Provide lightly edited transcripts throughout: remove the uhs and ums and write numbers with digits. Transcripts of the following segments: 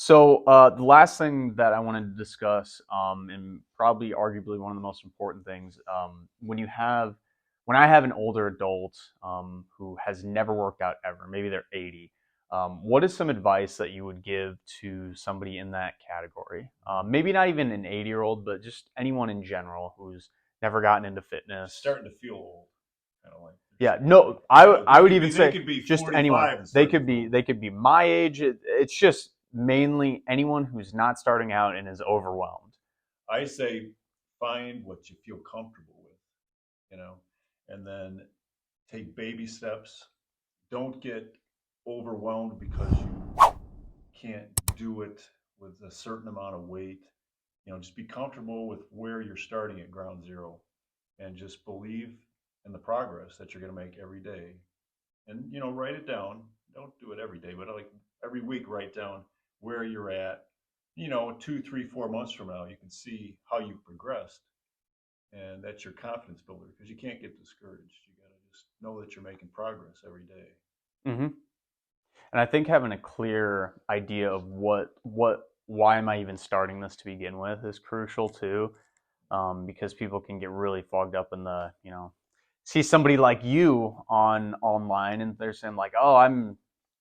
So the last thing that I wanted to discuss, and probably arguably one of the most important things, when I have an older adult who has never worked out ever, maybe they're 80, what is some advice that you would give to somebody in that category? Maybe not even an 80-year-old, but just anyone in general who's never gotten into fitness. Starting to feel old, kind of like. Yeah, no, I would even They say could be just anyone. 45 and starting to feel old. They could be my age. It's just mainly anyone who's not starting out and is overwhelmed. I say find what you feel comfortable with, and then take baby steps. Don't get overwhelmed because you can't do it with a certain amount of weight. Just be comfortable with where you're starting at ground zero and just believe in the progress that you're going to make every day. And, write it down. Don't do it every day, but like every week, write down where you're at. 2, 3, 4 months from now, you can see how you've progressed. And that's your confidence builder because you can't get discouraged. You got to just know that you're making progress every day. hmm And I think having a clear idea of why am I even starting this to begin with is crucial too, because people can get really fogged up in see somebody like you online and they're saying like, oh,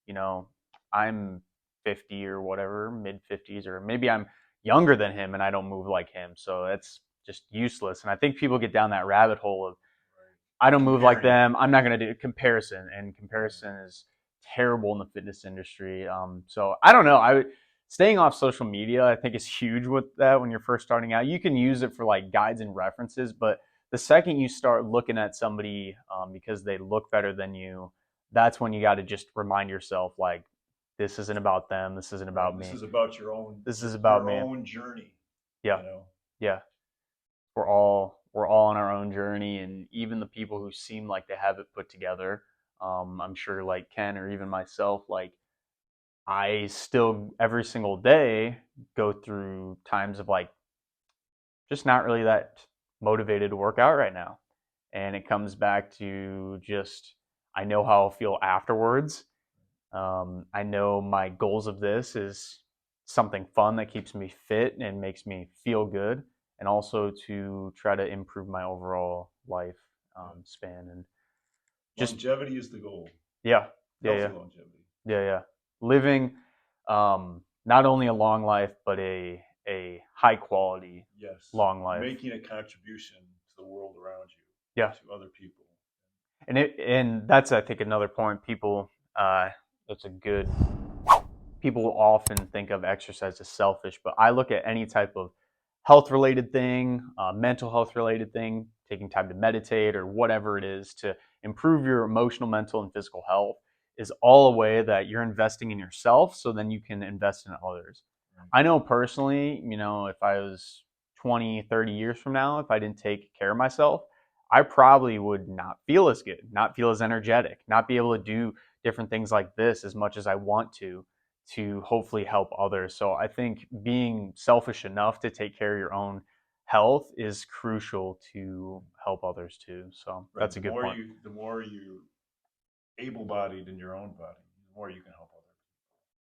you know, I'm 50 or whatever, mid 50s, or maybe I'm younger than him and I don't move like him. So that's just useless. And I think people get down that rabbit hole of, I don't move like Comparing. them. I'm not going to do comparison, and comparison is terrible in the fitness industry. So I don't know. Staying off social media, I think, is huge with that when you're first starting out. You can use it for like guides and references, but the second you start looking at somebody because they look better than you, that's when you got to just remind yourself like, this isn't about them. This isn't about Right. This me. is about your own This is about your me. own journey. Yeah, You know. yeah. We're all on our own journey, and even the people who seem like they have it put together, I'm sure like Ken or even myself, like I still every single day go through times of like just not really that motivated to work out right now, and it comes back to just I know how I'll feel afterwards. I know my goals of this is something fun that keeps me fit and makes me feel good, and also to try to improve my overall life span. And just, Longevity is the goal. yeah, yeah, Healthy yeah, longevity. yeah. Living not only a long life, but a high quality Yes. long life. Making a contribution to the world around you, Yeah, to other people. and that's I think another point. That's a good people often think of exercise as selfish, but I look at any type of health related thing, mental health related thing, taking time to meditate or whatever it is to improve your emotional, mental, and physical health is all a way that you're investing in yourself so then you can invest in others. Right. I know personally, if I was 20, 30 years from now, if I didn't take care of myself, I probably would not feel as good, not feel as energetic, not be able to do different things like this as much as I want to hopefully help others. So I think being selfish enough to take care of your own health is crucial to help others too. So Right. that's a good point. The more you able-bodied in your own body, the more you can help others.